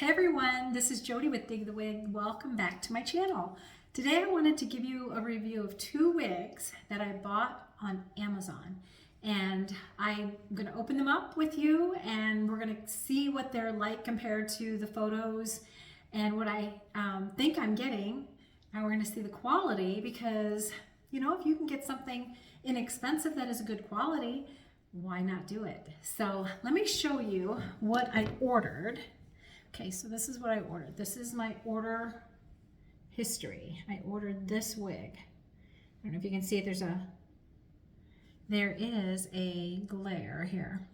Hey everyone, this is Jody with Dig the Wig. Welcome back to my channel. Today I wanted to give you a review of two wigs that I bought on Amazon. And I'm going to open them up with you and we're going to see what they're like compared to the photos and what I think I'm getting. And we're going to see the quality because, you know, if you can get something inexpensive that is a good quality, why not do it? So let me show you what I ordered. Okay, so this is what I ordered. This is my order history. I ordered this wig. I don't know if you can see it. There is a glare here.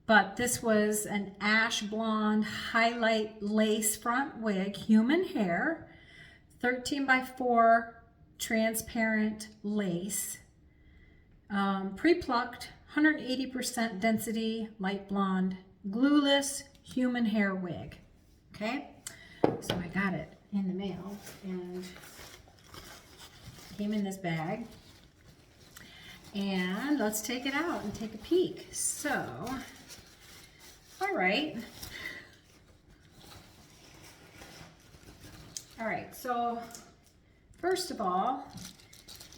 But this was an ash blonde highlight lace front wig, human hair, 13x4 transparent lace, pre-plucked, 180% density, light blonde, glueless, human hair wig. Okay, so I got it in the mail and came in this bag. And let's take it out and take a peek. So, all right. All right, so first of all,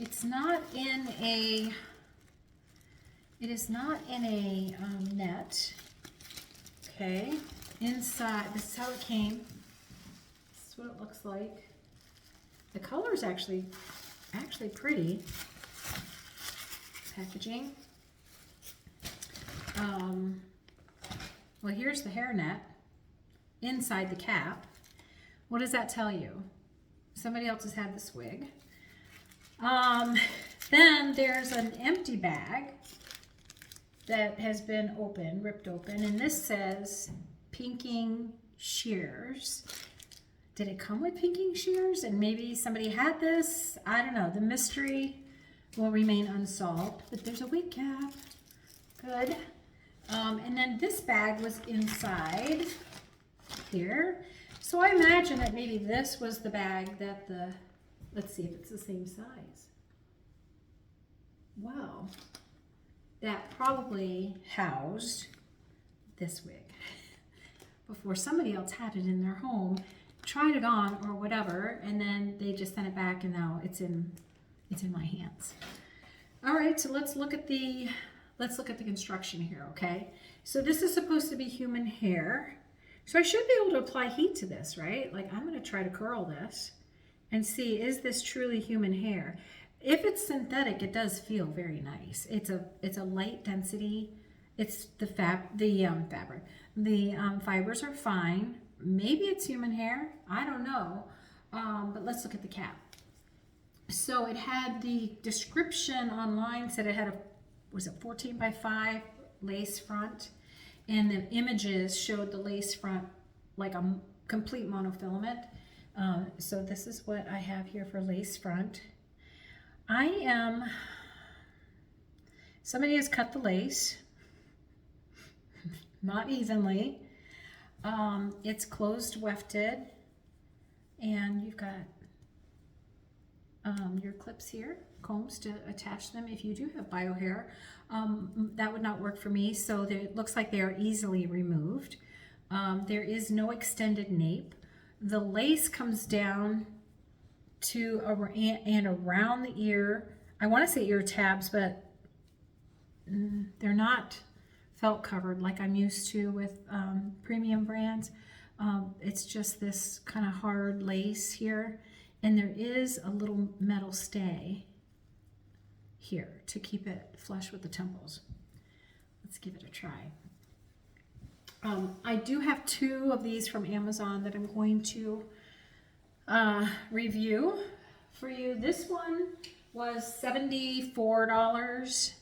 it is not in a net. Okay, inside, this is how it came. This is what it looks like. The color is actually pretty. Packaging. Well, here's the hairnet inside the cap. What does that tell you? Somebody else has had this wig. Then there's an empty bag that has been ripped open, and this says pinking shears. Did it come with pinking shears? And maybe somebody had this. I don't know. The mystery will remain unsolved, but there's a wig cap. Good. And then this bag was inside here. So I imagine that maybe this was the bag that let's see if it's the same size. Wow. That probably housed this wig before somebody else had it in their home, tried it on or whatever, and then they just sent it back and now it's in my hands. All right, so let's look at the construction here, okay? So this is supposed to be human hair. So I should be able to apply heat to this, right? Like I'm gonna try to curl this and see, is this truly human hair? If it's synthetic, it does feel very nice. It's a light density. It's the fabric. The fibers are fine. Maybe it's human hair. I don't know. But let's look at the cap. So it had the description online said it had was it 14x5 lace front, and the images showed the lace front like a complete monofilament. So this is what I have here for lace front. Somebody has cut the lace, not evenly. It's closed wefted, and you've got your clips here, combs to attach them if you do have bio hair. That would not work for me, so it looks like they are easily removed. There is no extended nape. The lace comes down to and around the ear. I want to say ear tabs, but they're not felt covered like I'm used to with premium brands. It's just this kind of hard lace here, and there is a little metal stay here to keep it flush with the temples. Let's give it a try. I do have two of these from Amazon that I'm going to review for you. This one was $74,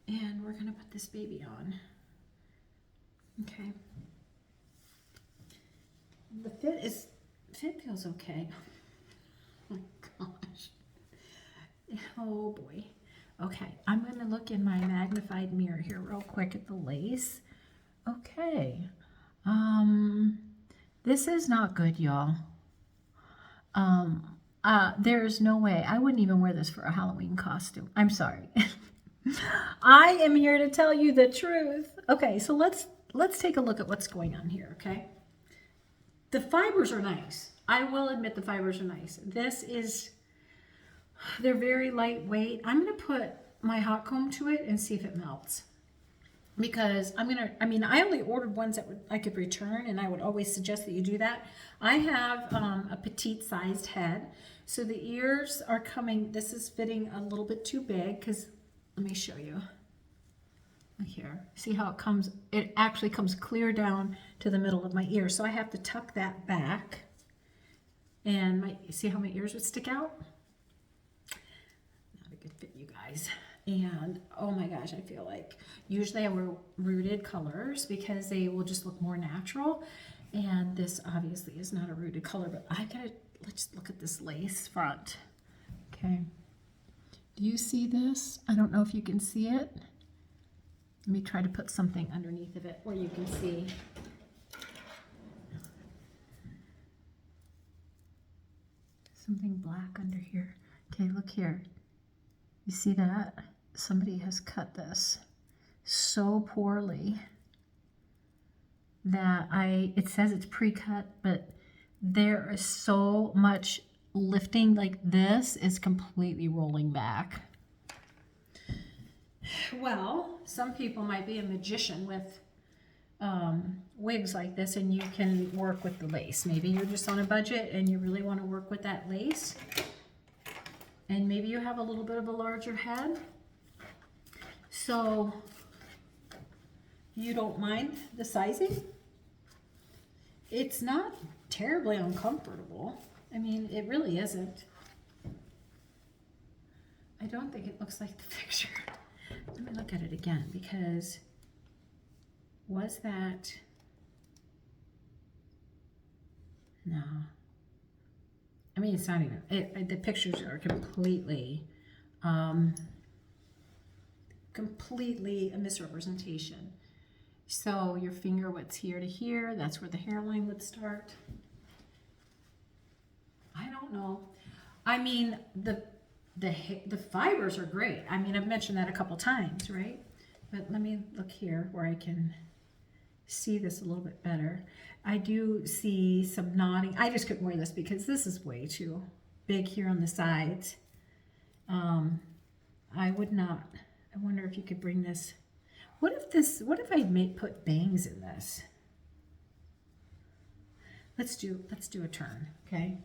and we're gonna put this baby on. Okay. The fit feels okay. Oh my gosh. Oh boy. Okay, I'm gonna look in my magnified mirror here real quick at the lace. Okay. This is not good, y'all. There's no way. I wouldn't even wear this for a Halloween costume. I'm sorry. I am here to tell you the truth. Okay, so let's take a look at what's going on here, okay? the fibers are nice. I will admit the fibers are nice. They're very lightweight. I'm going to put my hot comb to it and see if it melts. Because I only ordered ones that I could return, and I would always suggest that you do that. I have a petite sized head, so the ears are coming, this is fitting a little bit too big, because, let me show you. Look here, see how it actually comes clear down to the middle of my ear, so I have to tuck that back, and see how my ears would stick out? Not a good fit, you guys. And oh my gosh, I feel like usually I wear rooted colors because they will just look more natural. And this obviously is not a rooted color, but let's look at this lace front. Okay. Do you see this? I don't know if you can see it. Let me try to put something underneath of it where you can see. Something black under here. Okay, look here. You see that? Somebody has cut this so poorly that it says it's pre-cut, but there is so much lifting, like this is completely rolling back. Well, some people might be a magician with wigs like this, and you can work with the lace. Maybe you're just on a budget and you really want to work with that lace. And maybe you have a little bit of a larger head, so you don't mind the sizing. It's not terribly uncomfortable. I mean, it really isn't. I don't think it looks like the picture. Let me look at it again, because was that, no. I mean, it's not even, the pictures are completely a misrepresentation. So your finger width's here to here, that's where the hairline would start. I don't know. I mean, the fibers are great. I mean, I've mentioned that a couple times, right? But let me look here where I can see this a little bit better. I do see some knotting. I just couldn't wear this because this is way too big here on the sides. I would not. I wonder if you could bring this. What if I put bangs in this? Let's do a turn, okay?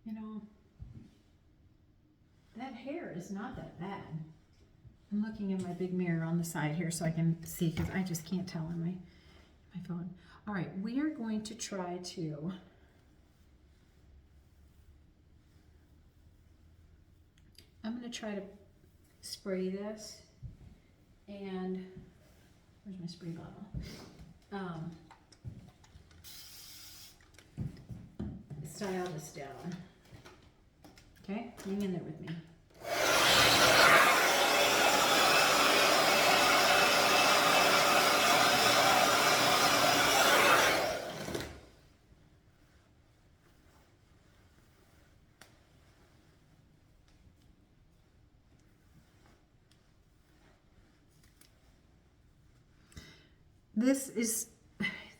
You know, that hair is not that bad. I'm looking in my big mirror on the side here so I can see, because I just can't tell on my phone. All right, we are going to try to I'm going to try to spray this, and where's my spray bottle? Style this down. Okay, hang in there with me.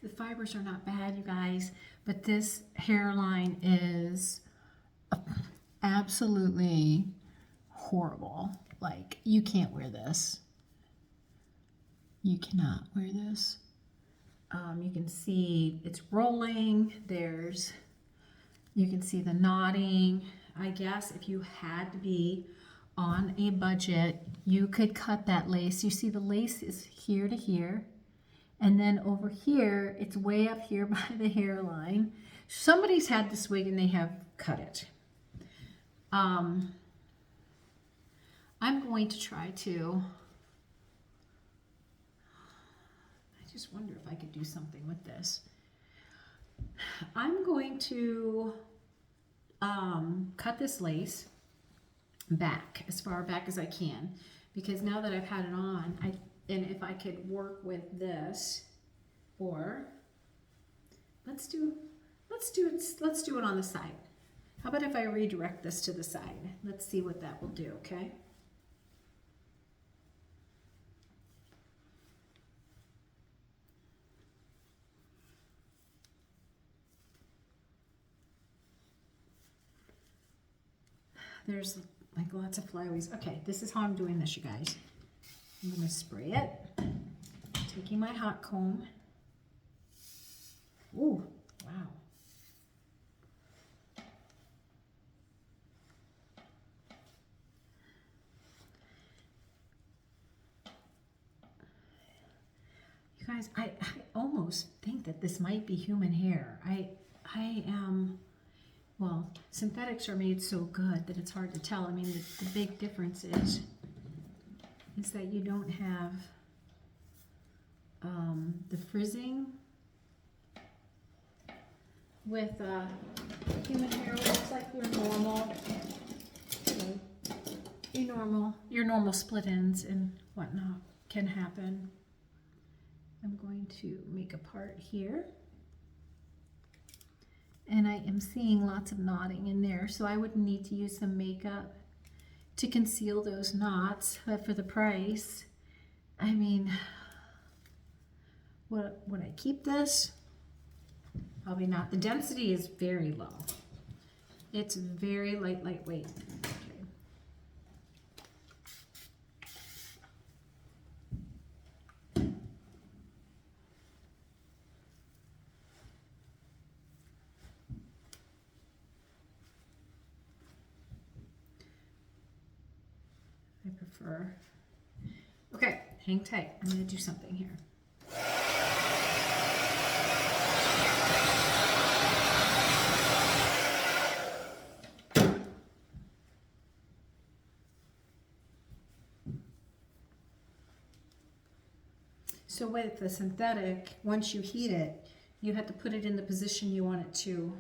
The fibers are not bad, you guys, but this hairline is absolutely horrible. Like, you can't wear this. You cannot wear this. You can see it's rolling. You can see the knotting. I guess if you had to be on a budget, you could cut that lace. You see the lace is here to here. And then over here, it's way up here by the hairline. Somebody's had this wig and they have cut it. I'm going to try to, I just wonder if I could do something with this. I'm going to cut this lace back, as far back as I can, because now that I've had it on, and if I could work with this, or let's do let's do it on the side. How about if I redirect this to the side? Let's see what that will do, okay? There's like lots of flyaways. Okay, this is how I'm doing this, you guys. I'm gonna spray it. Taking my hot comb. Ooh, wow. You guys, I almost think that this might be human hair. I am, well, synthetics are made so good that it's hard to tell. I mean, the big difference is that you don't have the frizzing with human hair. It looks like your normal, your normal split ends and whatnot can happen. I'm going to make a part here. And I am seeing lots of knotting in there, so I would need to use some makeup to conceal those knots. But for the price, I mean, would I keep this? Probably not. The density is very low. It's very lightweight. I prefer. Okay, hang tight. I'm going to do something here. So with the synthetic, once you heat it, you have to put it in the position you want it to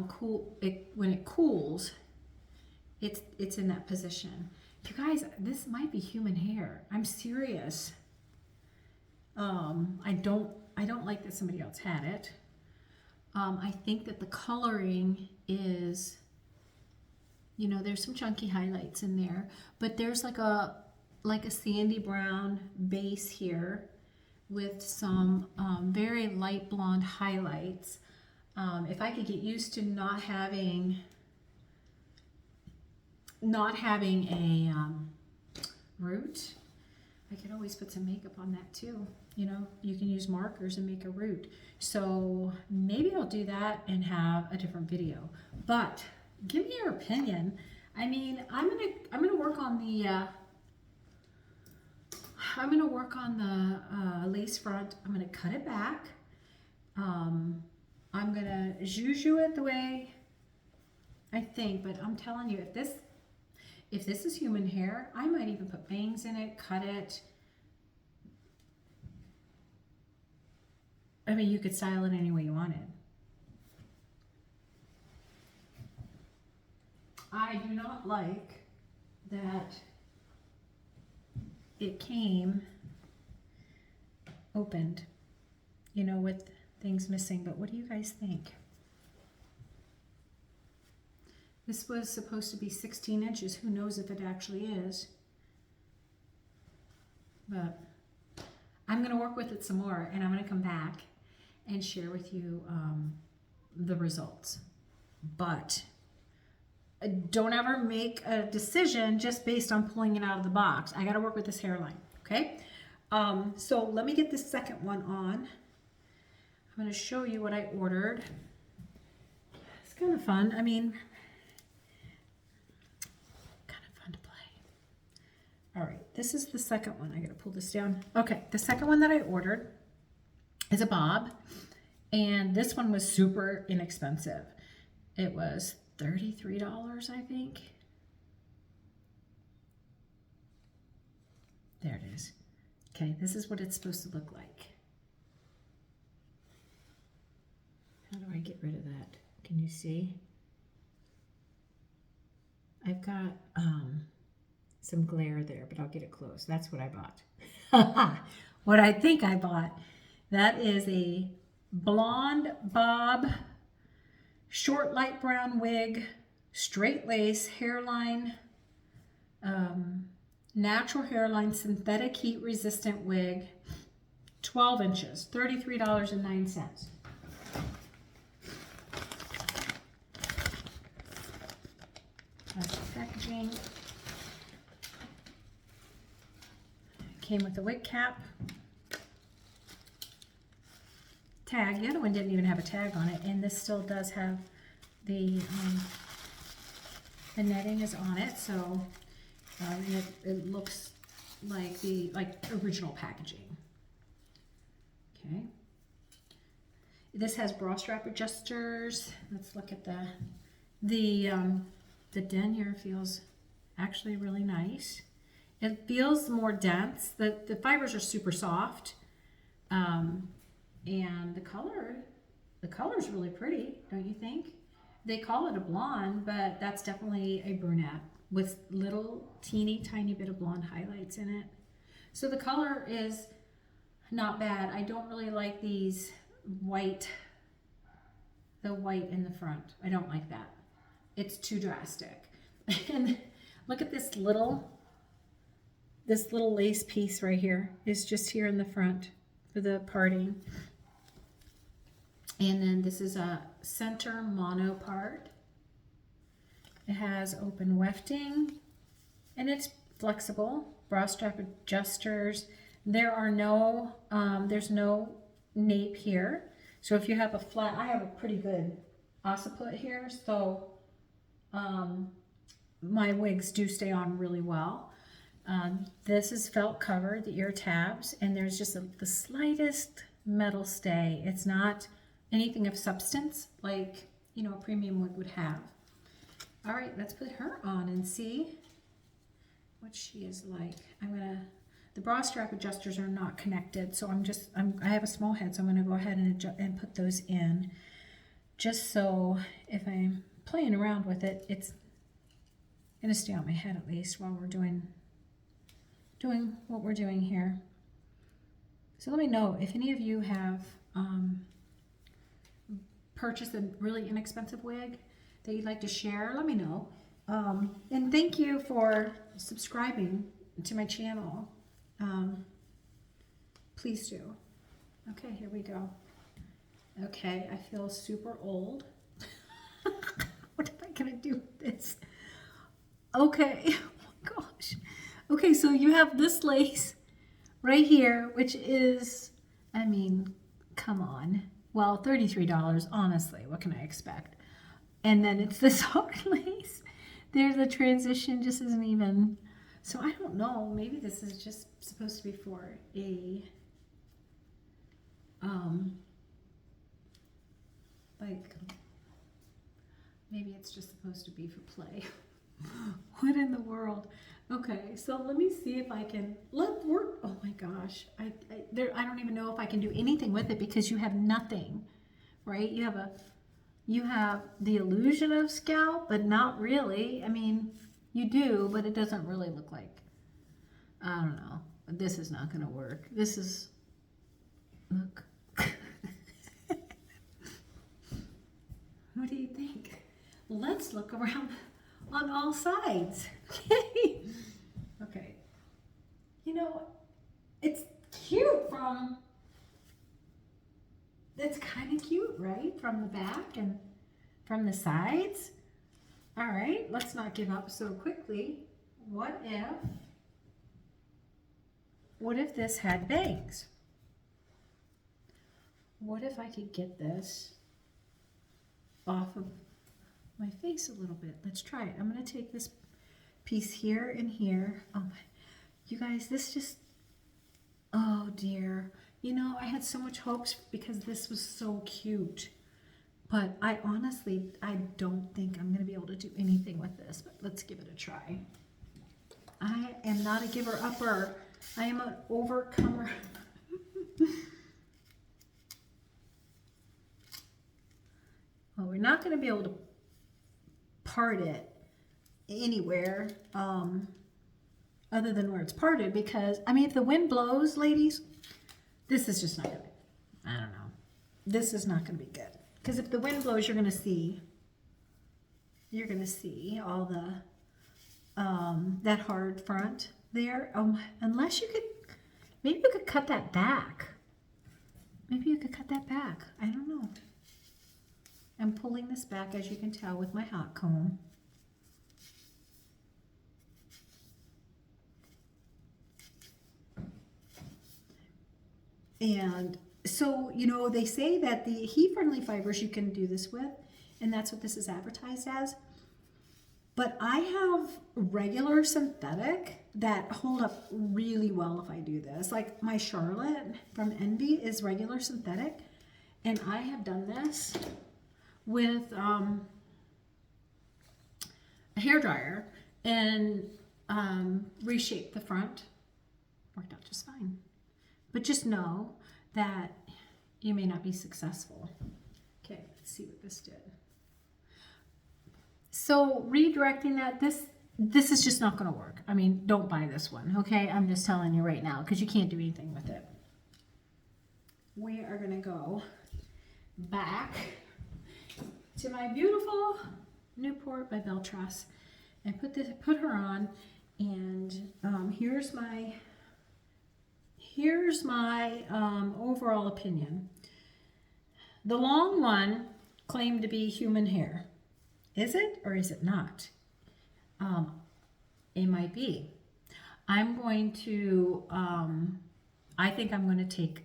cool. When it cools, it's in that position. You guys, this might be human hair. I'm serious. I don't like that somebody else had it. I think that the coloring is, you know, there's some chunky highlights in there, but there's like a sandy brown base here with some very light blonde highlights. If I could get used to not having a root, I could always put some makeup on that too. You know, you can use markers and make a root. So maybe I'll do that and have a different video. But give me your opinion. I mean, I'm gonna work on the lace front. I'm gonna cut it back. I'm gonna zhuzh it the way I think, but I'm telling you, if this is human hair, I might even put bangs in it, cut it. I mean, you could style it any way you wanted. I do not like that it came opened, you know, with things missing, but what do you guys think? This was supposed to be 16 inches. Who knows if it actually is? But I'm going to work with it some more, and I'm going to come back and share with you the results. But don't ever make a decision just based on pulling it out of the box. I got to work with this hairline, okay? So let me get this second one on. I'm going to show you what I ordered. It's kind of fun. I mean, all right, this is the second one. I gotta pull this down. Okay, the second one that I ordered is a bob, and this one was super inexpensive. It was $33, I think. There it is. Okay, this is what it's supposed to look like. How do I get rid of that? Can you see? I've got some glare there, but I'll get it close. That's what I bought. What I think I bought. That is a blonde bob, short light brown wig, straight lace, hairline, natural hairline, synthetic heat resistant wig, 12 inches, $33.09. That's the packaging. Came with the wig cap. Tag. The other one didn't even have a tag on it, and this still does have the netting is on it, so it looks like the original packaging. Okay. This has bra strap adjusters. Let's look at the denier feels actually really nice. It feels more dense. The fibers are super soft, and the color's really pretty, don't you think? They call it a blonde, but that's definitely a brunette with little teeny tiny bit of blonde highlights in it. So the color is not bad. I don't really like these white, the white in the front. I don't like that. It's too drastic. And look at this little lace piece right here is just here in the front for the parting. And then this is a center mono part. It has open wefting and it's flexible. Bra strap adjusters. There are no, there's no nape here. So if you have a flat, I have a pretty good occiput here, so my wigs do stay on really well. This is felt cover, the ear tabs, and there's just the slightest metal stay. It's not anything of substance like, you know, a premium wig would have. All right, let's put her on and see what she is like. The bra strap adjusters are not connected, so I have a small head, so I'm gonna go ahead and put those in, just so if I'm playing around with it, it's gonna stay on my head at least while we're doing what we're doing here. So let me know if any of you have purchased a really inexpensive wig that you'd like to share. Let me know. And thank you for subscribing to my channel. Please do. Okay, here we go. Okay, I feel super old. What am I gonna do with this? Okay, oh my gosh. Okay, so you have this lace right here, which is, I mean, come on. Well, $33, honestly, what can I expect? And then it's this hard lace. There's the transition, just isn't even. So I don't know, maybe this is just supposed to be for a, maybe it's just supposed to be for play. What in the world? Okay, so let me see if I can, oh my gosh. I don't even know if I can do anything with it because you have nothing, right? You have the illusion of scalp, but not really. I mean, you do, but it doesn't really look like, I don't know. This is not gonna work. This is, look. What do you think? Let's look around on all sides. Okay. Okay. You know, it's cute it's kind of cute, right? From the back and from the sides. All right, let's not give up so quickly. What if this had bangs? What if I could get this off of my face a little bit? Let's try it. I'm going to take this piece here and here. Oh my, you guys, this just, oh dear. You know, I had so much hopes because this was so cute. But I don't think I'm going to be able to do anything with this. But let's give it a try. I am not a giver-upper. I am an overcomer. Well, we're not going to be able to part it anywhere other than where it's parted because, I mean, if the wind blows, ladies, this is just not going to, I don't know. this is not going to be good. Because if the wind blows, you're going to see all the, that hard front there. Unless you could, maybe you could cut that back. Maybe you could cut that back. I don't know. I'm pulling this back, as you can tell, with my hot comb. And so, you know, they say that the heat-friendly fibers you can do this with, and that's what this is advertised as. But I have regular synthetic that hold up really well if I do this. Like my Charlotte from Envy is regular synthetic, and I have done this with a hairdryer and reshaped the front. Worked out just fine. But just know that you may not be successful. Okay, let's see what this did. So redirecting that, this is just not going to work. I mean, don't buy this one, okay? I'm just telling you right now, because you can't do anything with it. We are going to go back to my beautiful Newport by Beltress and put her on, and here's my overall opinion. The long one claimed to be human hair. Is it or is it not? It might be. I'm going to, I think I'm going to take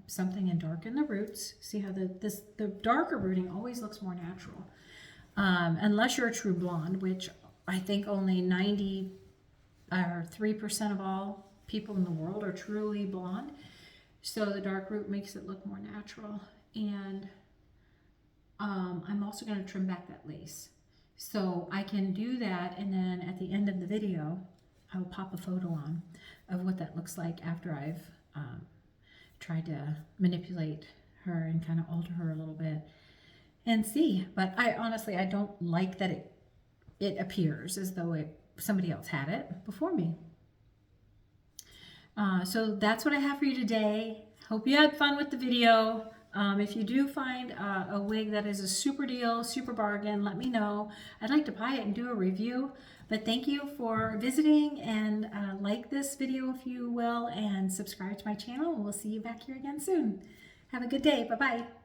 something and darken the roots. See how the darker rooting always looks more natural. Unless you're a true blonde, which I think only 3% of all people in the world are truly blonde. So the dark root makes it look more natural. And I'm also going to trim back that lace. So I can do that, and then at the end of the video, I will pop a photo on of what that looks like after I've tried to manipulate her and kind of alter her a little bit and see. But I honestly, I don't like that it appears as though somebody else had it before me. So that's what I have for you today. Hope you had fun with the video. If you do find a wig that is a super deal, super bargain, let me know. I'd like to buy it and do a review. But thank you for visiting, and like this video if you will, and subscribe to my channel, and we'll see you back here again soon. Have a good day. Bye-bye.